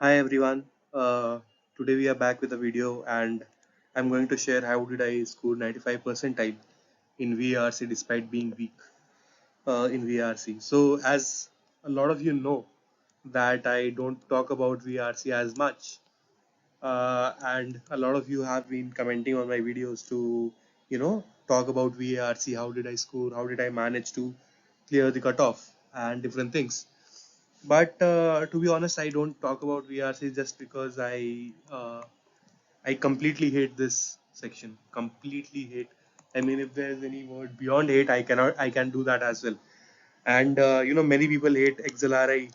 Hi everyone. Today we are back with a video and I'm going to share how did I score 95 percentile in VARC despite being weak in VARC. So as a lot of you know that I don't talk about VARC as much, and a lot of you have been commenting on my videos to talk about VARC, how did I score, how did I manage to clear the cutoff and different things. But to be honest, I don't talk about VRC just because I completely hate this section. Completely hate. I mean, if there is any word beyond hate, I can do that as well. And many people hate XLRI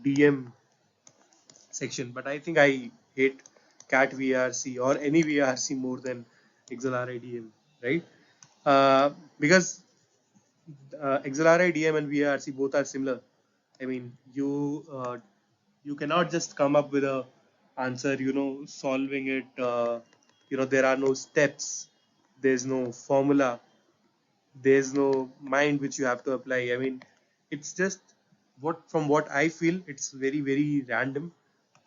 DM section, but I think I hate cat VRC or any VRC more than XLRI DM, right? Because XLRI DM and VRC both are similar. I mean, you cannot just come up with a answer, solving it. There are no steps. There's no formula. There's no mind which you have to apply. I mean, it's just what I feel. It's very very random,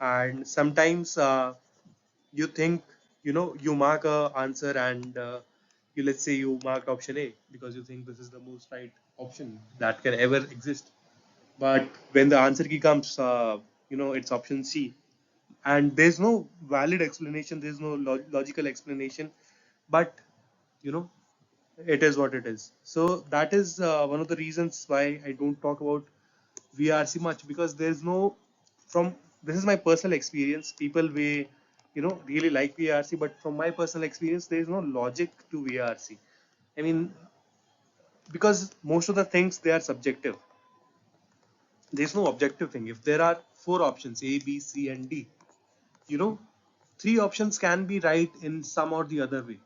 and sometimes you think you mark a answer and you let's say you marked option A because you think this is the most right option that can ever exist, but when the answer key comes, it's option C, and there's no valid explanation, there's no logical explanation, but you know, it is what it is. So that is one of the reasons why I don't talk about VRC much, because there's no, from, this is my personal experience. People may, really like VRC, but from my personal experience, there is no logic to VRC. I mean, because most of the things they are subjective, there's no objective thing. If there are four options A, B, C, and D, you know, three options can be right in some or the other way.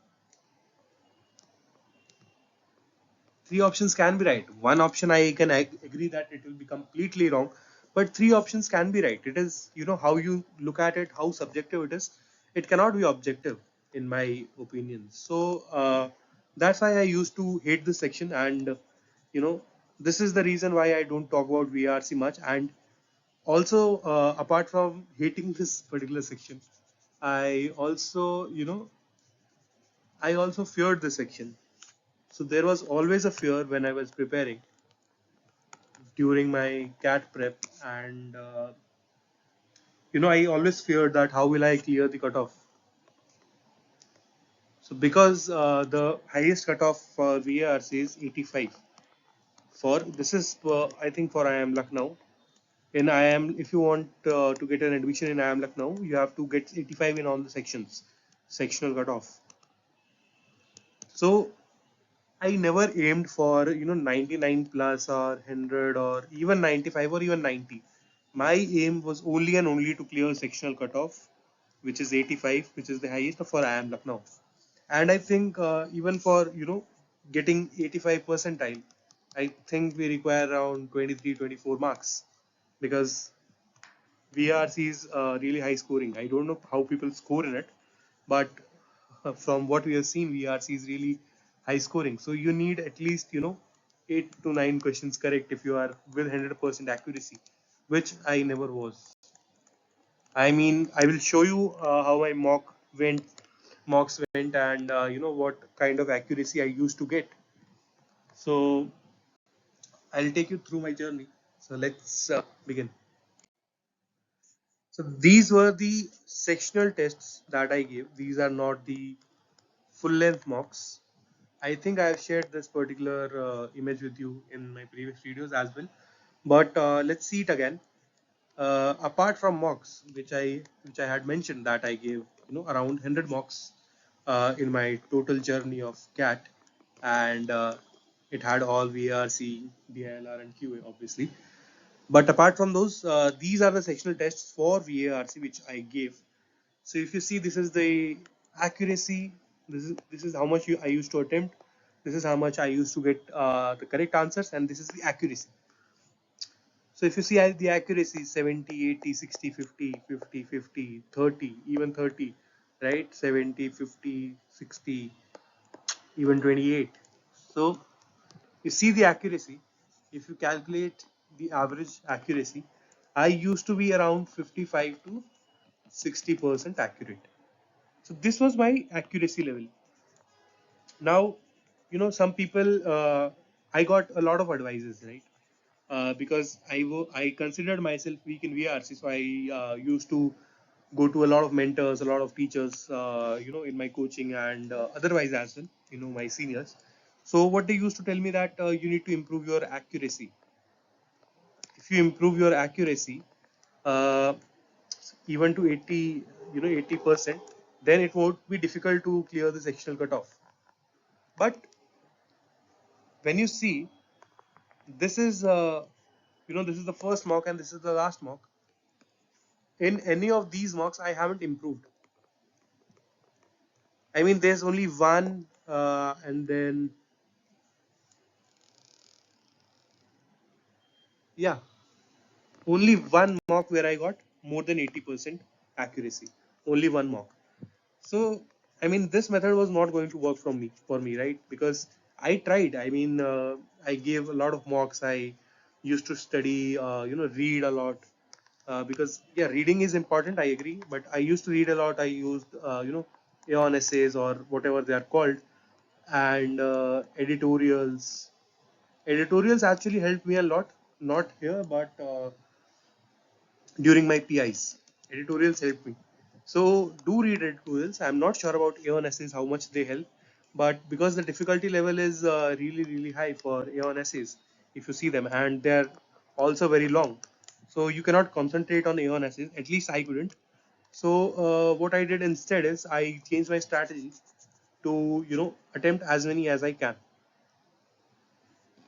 Three options can be right. One option I can agree that it will be completely wrong, but three options can be right. It is, how you look at it, how subjective it is. It cannot be objective, in my opinion. So that's why I used to hate this section, and you know, this is the reason why I don't talk about VRC much. And also, apart from hating this particular section, I also, I also feared this section. So there was always a fear when I was preparing during my cat prep, and I always feared that how will I clear the cutoff. So because the highest cutoff for VARC is 85. For this is I think for IIM Lucknow. In IIM, if you want to get an admission in IIM Lucknow, you have to get 85 in all the sections, sectional cutoff. So I never aimed for 99 plus or 100 or even 95 or even 90. My aim was only and only to clear sectional cutoff, which is 85, which is the highest for IIM Lucknow. And I think even for getting 85 percentile, I think we require around 23, 24 marks, because VRC is really high scoring. I don't know how people score in it, but from what we have seen, VRC is really high scoring. So you need at least 8 to 9 questions correct if you are with 100% accuracy, which I never was. I mean, I will show you how my mocks went, and what kind of accuracy I used to get. So I'll take you through my journey. So let's begin. So these were the sectional tests that I gave. These are not the full length mocks. I think I have shared this particular image with you in my previous videos as well. But let's see it again. Apart from mocks, which I had mentioned that I gave around 100 mocks in my total journey of CAT, and it had all VRC, DILR, and QA obviously. But apart from those, these are the sectional tests for VARC which I gave. So if you see, this is the accuracy. This is how much I used to attempt. This is how much I used to get the correct answers, and this is the accuracy. So if you see the accuracy, 70, 80, 60, 50, 50, 50, 30, even 30, right? 70, 50, 60, even 28. So you see the accuracy. If you calculate the average accuracy, I used to be around 55 to 60% accurate. So this was my accuracy level. Now, some people, I got a lot of advices, right? Because I considered myself weak in VRC, so I used to go to a lot of mentors, a lot of teachers, in my coaching and otherwise as well, my seniors. So what they used to tell me that you need to improve your accuracy. If you improve your accuracy, uh, even to 80%, then it won't be difficult to clear the sectional cutoff. But when you see, this is this is the first mock and this is the last mock. In any of these mocks, I haven't improved. I mean, there's only one, and then yeah, only one mock where I got more than 80% accuracy. Only one mock. So, I mean, this method was not going to work for me, right? Because I tried. I mean, I gave a lot of mocks. I used to study, read a lot. Because yeah, reading is important. I agree, but I used to read a lot. I used, Aeon essays or whatever they are called, and editorials. Editorials actually helped me a lot. Not here, but during my PIs. Editorials help me. So do read editorials. I'm not sure about A1 essays how much they help, but because the difficulty level is really high for A1 essays, if you see them, and they're also very long, so you cannot concentrate on A1 essays. At least I couldn't. So what I did instead is I changed my strategy to attempt as many as I can.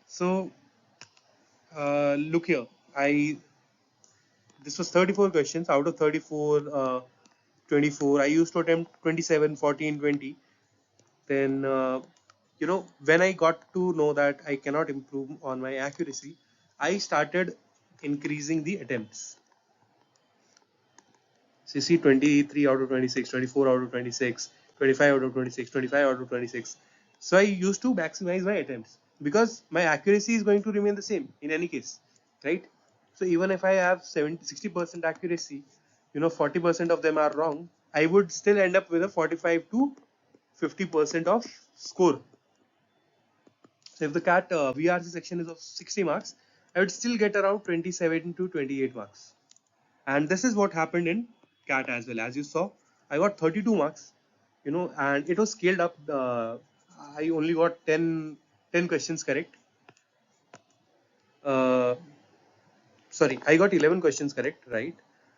So look here, I this was 34 questions out of 34. 24, I used to attempt 27, 14, 20. Then when I got to know that I cannot improve on my accuracy, I started increasing the attempts. So you see, 23 out of 26, 24 out of 26, 25 out of 26, 25 out of 26. So I used to maximize my attempts because my accuracy is going to remain the same in any case, right? So even if I have 70, 60% accuracy, 40% of them are wrong, I would still end up with a 45 to 50% of score. So if the CAT VRC section is of 60 marks, I would still get around 27 to 28 marks. And this is what happened in CAT as well. As you saw, I got 32 marks, and it was scaled up. I only got 10 questions correct. Uh, Sorry, I got 11 questions correct, right?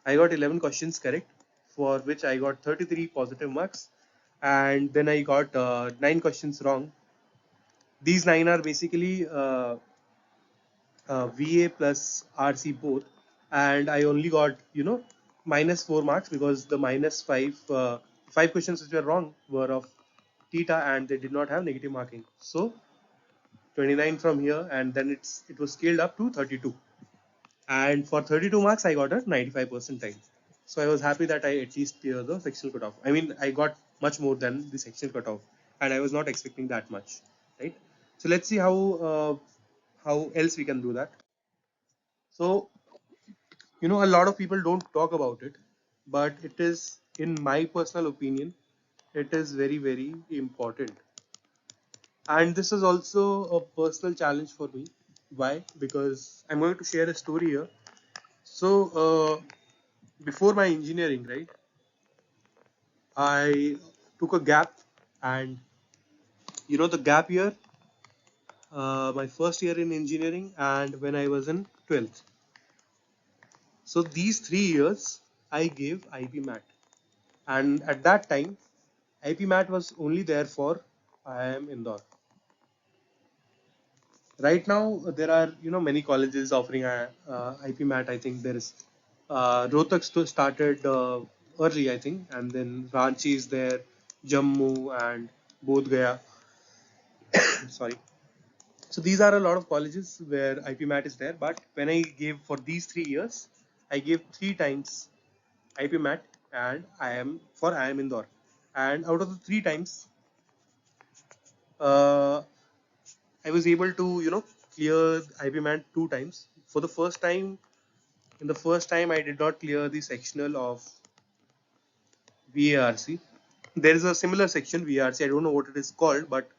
I got 11 questions correct, for which I got 33 positive marks. And then I got 9 questions wrong. These 9 are basically VA plus RC both, and I only got minus 4 marks because the minus 5 questions which were wrong were of theta and they did not have negative marking. So 29 from here, and then it was scaled up to 32. And for 32 marks, I got a 95 percentile. So I was happy that I at least cleared the sectional cutoff. I mean, I got much more than the sectional cutoff, and I was not expecting that much, right? So let's see how else we can do that. So a lot of people don't talk about it, but it is, in my personal opinion, it is very important. And this is also a personal challenge for me. Why? Because I'm going to share a story here. So before my engineering, right, I took a gap, and the gap year, my first year in engineering, and when I was in 12th. So these 3 years I gave IP Mat, and at that time IP Mat was only there for IIM Indore. Right now there are many colleges offering IP Mat. I think there is Rohtak started early, I think, and then Ranchi is there, Jammu and Bodh Gaya. Sorry. So these are a lot of colleges where IP Mat is there. But when I gave for these 3 years, I gave 3 times IP Mat, and I am Indore. And out of the 3 times, uh, I was able to clear IP Mat 2 times. For the first time, In the first time, I did not clear the sectional of VARC. There is a similar section VARC. I don't know what it is called, but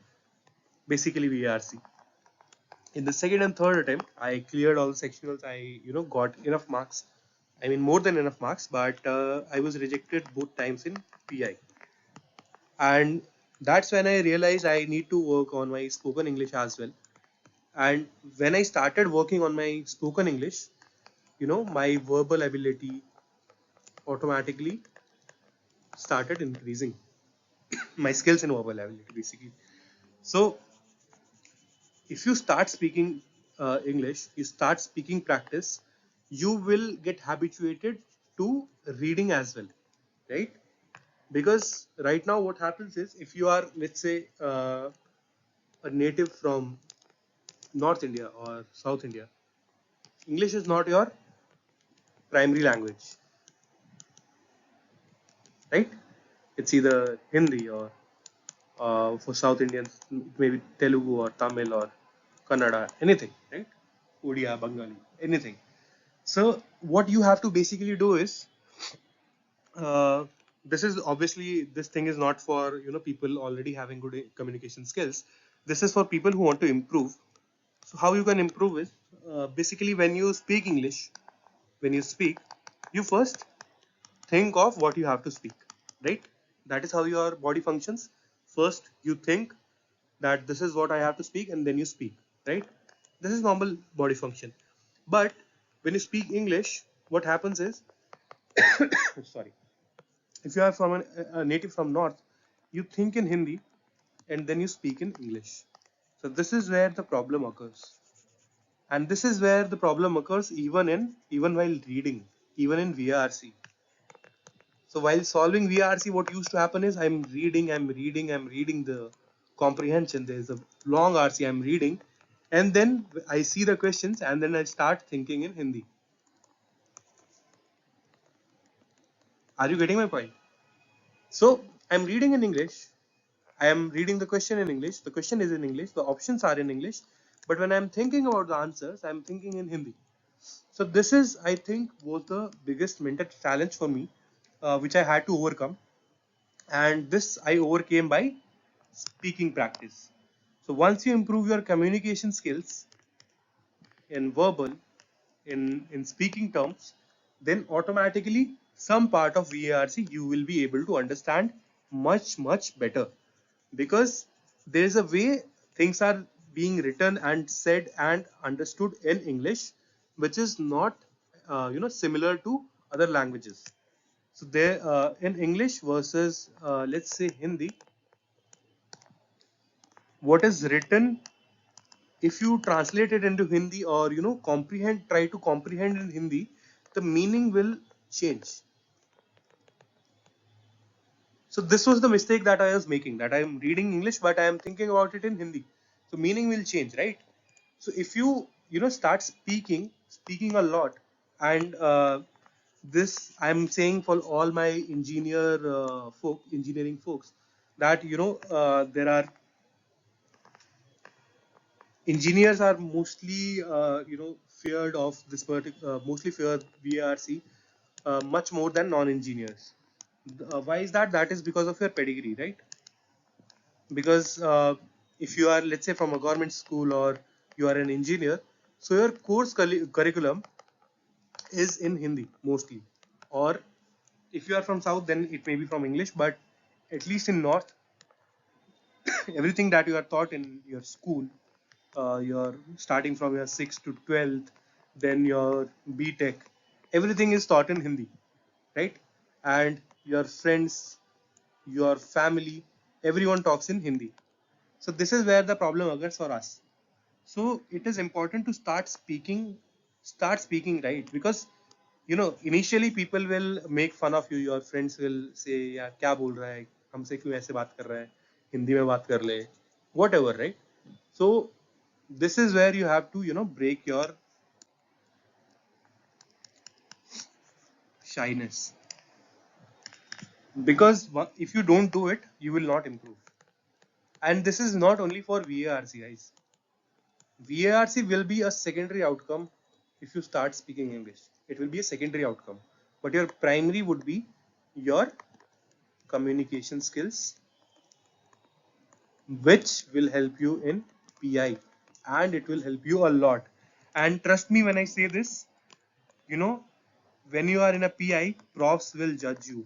basically VARC. In the second and third attempt, I cleared all the sectionals. I got enough marks. I mean more than enough marks, but I was rejected both times in PI. And that's when I realized I need to work on my spoken English as well. And when I started working on my spoken English, my verbal ability automatically started increasing. My skills in verbal ability, basically. So if you start speaking English, you start speaking practice, you will get habituated to reading as well, right? Because right now, what happens is, if you are, let's say, a native from North India or South India, English is not your primary language, right? It's either Hindi or for South Indians, maybe Telugu or Tamil or Kannada, anything, right? Odia, Bengali, anything. So what you have to basically do is, uh, this is obviously, this thing is not for people already having good communication skills. This is for people who want to improve. So how you can improve is, basically, when you speak English, when you speak, you first think of what you have to speak, right? That is how your body functions. First you think that this is what I have to speak, and then you speak, right? This is normal body function. But when you speak English, what happens is, sorry, if you are from a native from North, you think in Hindi and then you speak in English. So this is where the problem occurs. And this is where the problem occurs, even while reading, even in VRC. So while solving VRC, what used to happen is, I'm reading the comprehension. There's a long RC, I'm reading, and then I see the questions, and then I start thinking in Hindi. Are you getting my point? So I'm reading in English. I am reading the question in English. The question is in English. The options are in English. But when I'm thinking about the answers, I'm thinking in Hindi. So this is, I think, was the biggest mental challenge for me, which I had to overcome. And this I overcame by speaking practice. So once you improve your communication skills in verbal, in speaking terms, then automatically some part of VARC you will be able to understand much better, because there is a way things are being written and said and understood in English, which is not similar to other languages. So there, in English versus, let's say, Hindi, what is written, if you translate it into Hindi, or try to comprehend in Hindi, the meaning will change. So this was the mistake that I was making, that I am reading English but I am thinking about it in Hindi. So meaning will change, right? So if you start speaking a lot, and this I'm saying for all my engineering folks, that there are engineers are mostly feared of this particular, mostly feared VARC much more than non-engineers. Why is that? That is because of your pedigree, right? Because if you are, let's say, from a government school, or you are an engineer, so your course curriculum is in Hindi mostly. Or if you are from South, then it may be from English, but at least in North, everything that you are taught in your school, you're starting from your 6th to 12th, then your BTech, everything is taught in Hindi, right? And your friends, your family, everyone talks in Hindi. So this is where the problem occurs for us. So it is important to start speaking right, because initially people will make fun of you. Your friends will say, यार क्या बोल रहा है, हमसे क्यों ऐसे बात कर रहा है, हिंदी में बात कर ले, whatever, right? So this is where you have to break your shyness, because if you don't do it, you will not improve. And this is not only for VARC, guys. VARC will be a secondary outcome if you start speaking English. It will be a secondary outcome. But your primary would be your communication skills, which will help you in PI, and it will help you a lot. And trust me when I say this, you know, when you are in a PI, profs will judge you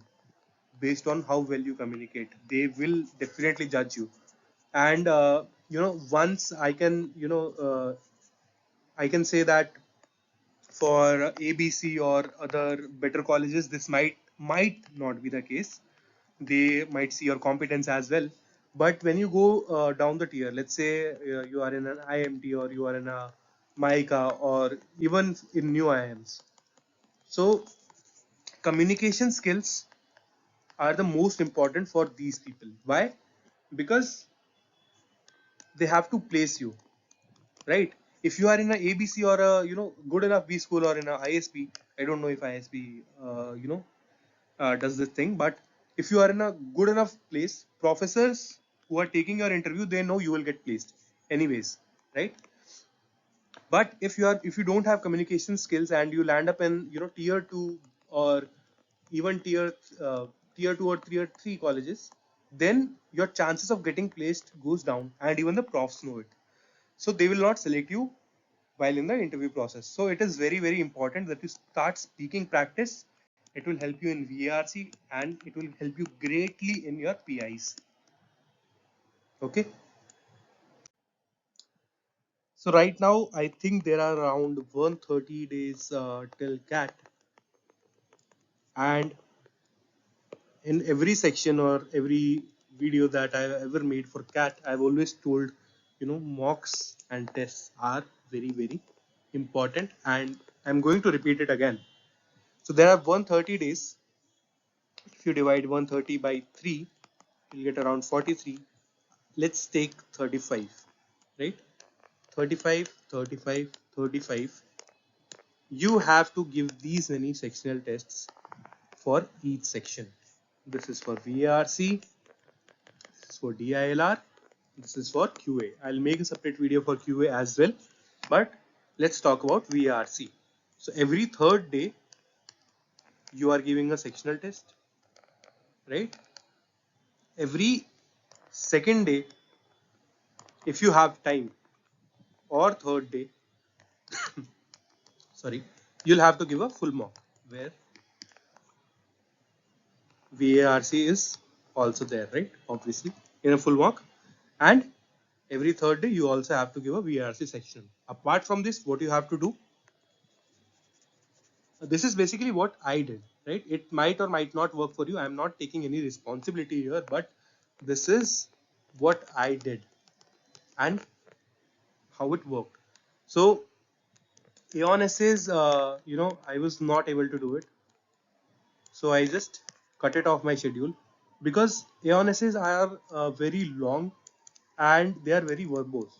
based on how well you communicate. They will definitely judge you. And once I can say that for ABC or other better colleges, this might not be the case. They might see your competence as well. But when you go down the tier, let's say you are in an IMT or you are in a MICA or even in new IIMs. So communication skills are the most important for these people. Why? Because they have to place you, right? If you are in a ABC or a good enough B school or in a ISB, I don't know if ISB does this thing, but if you are in a good enough place, professors who are taking your interview, they know you will get placed anyways, right? But if you don't have communication skills and you land up in tier 2 or even tier 2 or tier 3 colleges, then your chances of getting placed goes down, and even the profs know it. So they will not select you while in the interview process. So it is very, very important that you start speaking practice. It will help you in VARC and it will help you greatly in your PIs. Okay. So right now, I think there are around 130 days till CAT, and in every section or every video that I've ever made for CAT, I've always told, mocks and tests are very, very important, and I'm going to repeat it again. So there are 130 days. If you divide 130 by 3, you'll get around 43. Let's take 35, right? 35, 35, 35. You have to give these many sectional tests for each section. This is for VARC, this is for DILR, this is for QA. I'll make a separate video for QA as well, but let's talk about VARC. So every third day, you are giving a sectional test, right? Every second day, if you have time, or third day, sorry, you'll have to give a full mock where VARC is also there, right? Obviously, in a full mock. And every third day, you also have to give a VARC section. Apart from this, what you have to do, this is basically what I did, right? It might or might not work for you. I'm not taking any responsibility here, but this is what I did and how it worked. So, Aeon essays, I was not able to do it. So I just cut it off my schedule because Aeon essays are very long and they are very verbose.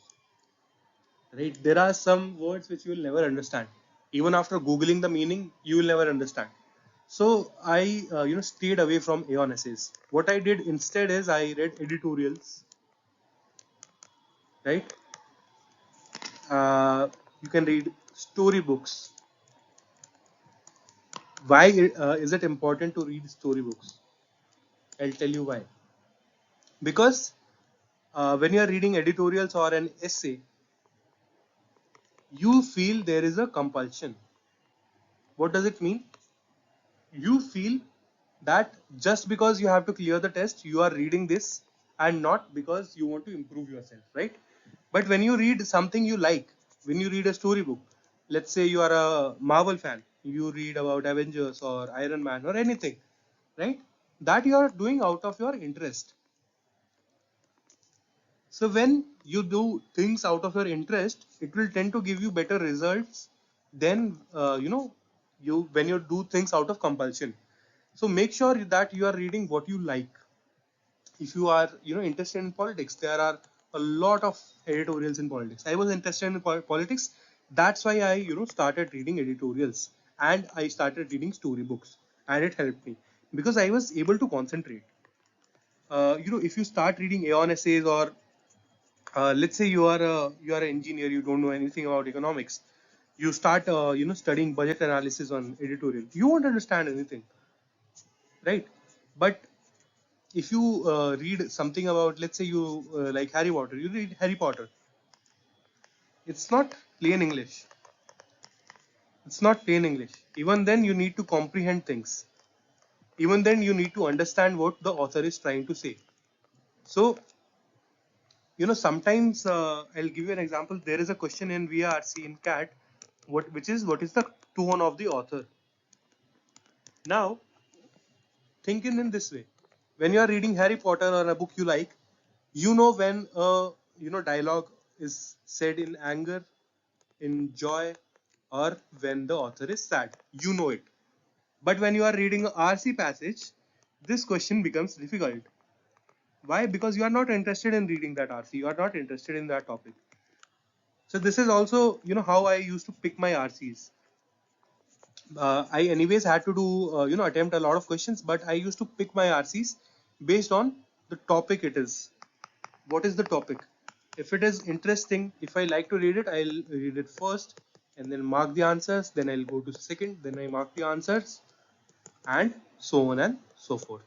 Right? There are some words which you will never understand. Even after googling the meaning, you will never understand. So I stayed away from Aeon essays. What I did instead is I read editorials. Right? You can read storybooks. Why is it important to read storybooks? I'll tell you why. Because when you are reading editorials or an essay, you feel there is a compulsion. What does it mean? You feel that just because you have to clear the test, you are reading this and not because you want to improve yourself, right? But when you read something you like, when you read a storybook, let's say you are a Marvel fan, you read about Avengers or Iron Man or anything, right? That you are doing out of your interest. So when you do things out of your interest, it will tend to give you better results than you when you do things out of compulsion. So make sure that you are reading what you like. If you are interested in politics, there are a lot of editorials in politics. I was interested in politics. That's why I started reading editorials and I started reading storybooks, and it helped me because I was able to concentrate. If you start reading Aeon essays or let's say you are an engineer, you don't know anything about economics, you start studying budget analysis on editorial, you won't understand anything, right? But if you read something about, let's say you like Harry Potter, you read Harry Potter, it's not plain English. It's not plain English. Even then you need to comprehend things. Even then you need to understand what the author is trying to say. So sometimes I'll give you an example. There is a question in VARC in CAT, what is the tone of the author. Now think in this way: when you are reading Harry Potter or a book you like, you know when a dialogue is said in anger, in joy, or when the author is sad. You know it. But when you are reading a RC passage, this question becomes difficult. Why? Because you are not interested in reading that RC. You are not interested in that topic. So this is also how I used to pick my RCs. I anyways had to do attempt a lot of questions, but I used to pick my RCs based on the topic it is. What is the topic? If it is interesting, if I like to read it, I'll read it first and then mark the answers. Then I'll go to second. Then I mark the answers, and so on and so forth.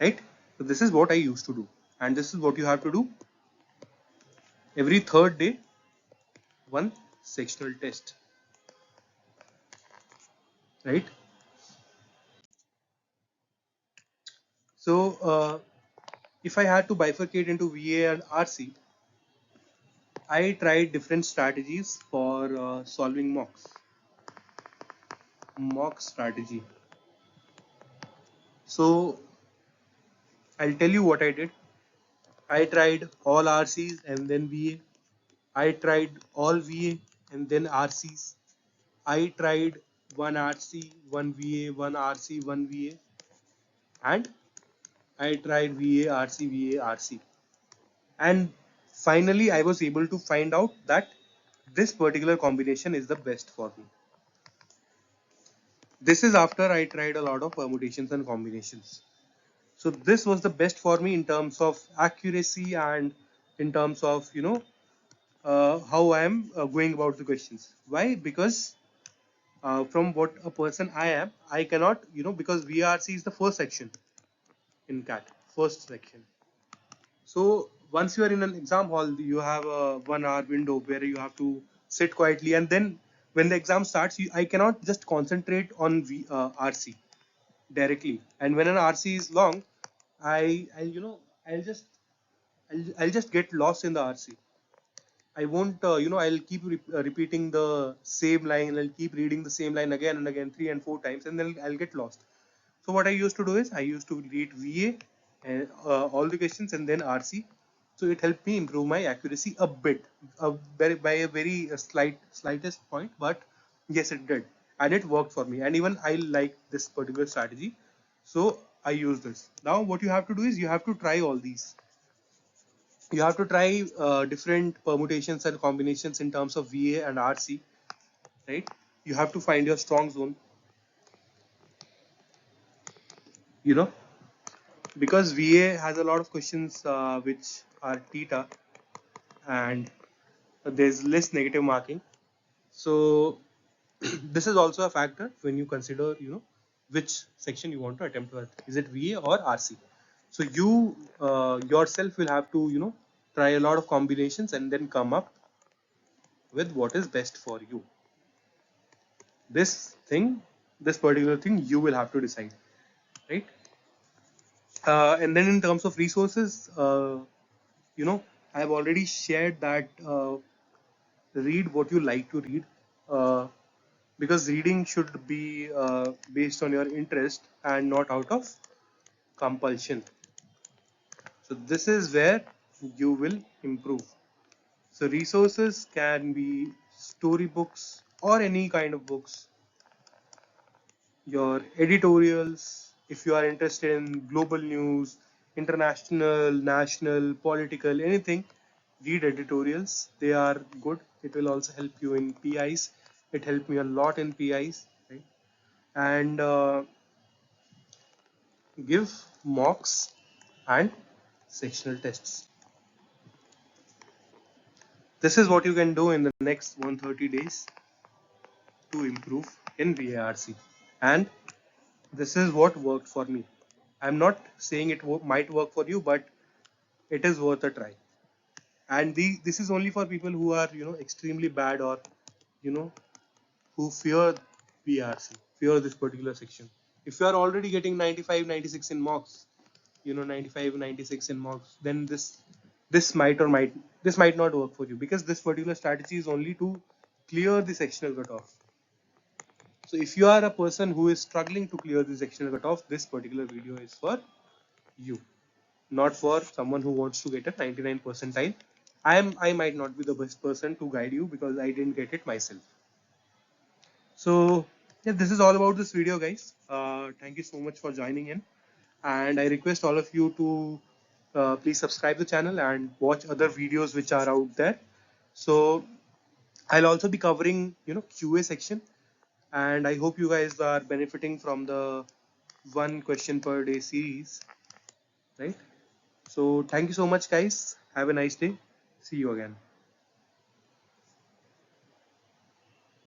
Right? So this is what I used to do, and this is what you have to do every third day. One sectional test. Right? So if I had to bifurcate into VA and RC, I tried different strategies for solving mocks. Mock strategy. So I'll tell you what I did. I tried all RCs and then VA. I tried all VA and then RCs. I tried one RC, one VA, one RC, one VA, and I tried VA, RC, VA, RC. And finally, I was able to find out that this particular combination is the best for me. This is after I tried a lot of permutations and combinations. So this was the best for me in terms of accuracy and in terms of how I am going about the questions. Why? Because from what a person I am, I cannot because VRC is the first section in CAT, first section. So once you are in an exam hall, you have a 1 hour window where you have to sit quietly, and then when the exam starts, I cannot just concentrate on RC directly. And when an RC is long, I I'll just I'll just get lost in the RC. I won't, I'll keep repeating the same line. I'll keep reading the same line again and again, 3 and 4 times, and then I'll get lost. So what I used to do is I used to read VA and all the questions and then RC. So it helped me improve my accuracy a bit, by a very slightest point, but yes, it did, and it worked for me. And even I like this particular strategy, so I use this. Now, what you have to do is you have to try all these. You have to try different permutations and combinations in terms of VA and RC, right? You have to find your strong zone, you know, because VA has a lot of questions which are theta, and there's less negative marking. So this is also a factor when you consider, which section you want to attempt with. Is it VA or RC? So you yourself will have to, try a lot of combinations and then come up with what is best for you. This thing, this particular thing, you will have to decide, right? And then in terms of resources, I've already shared that read what you like to read, uh, because reading should be based on your interest and not out of compulsion. So this is where you will improve. So resources can be storybooks or any kind of books, your editorials, if you are interested in global news, international, national, political, anything, read editorials. They are good. It will also help you in PIs. It helped me a lot in PIs, right? And give mocks and sectional tests. This is what you can do in the next 130 days to improve in VARC. And this is what worked for me. I'm not saying it might work for you, but it is worth a try. And this is only for people who are, extremely bad, or, you know, who fear VRC, fear this particular section. If you are already getting 95, 96 in mocks, 95, 96 in mocks, then this might not work for you, because this particular strategy is only to clear the sectional cutoff. So if you are a person who is struggling to clear the sectional cutoff, this particular video is for you, not for someone who wants to get a 99 percentile. I might not be the best person to guide you, because I didn't get it myself. So yeah, this is all about this video, guys. Thank you so much for joining in, and I request all of you to please subscribe the channel and watch other videos which are out there. So I'll also be covering QA section, and I hope you guys are benefiting from the one question per day series, right? So thank you so much, guys. Have a nice day. See you again.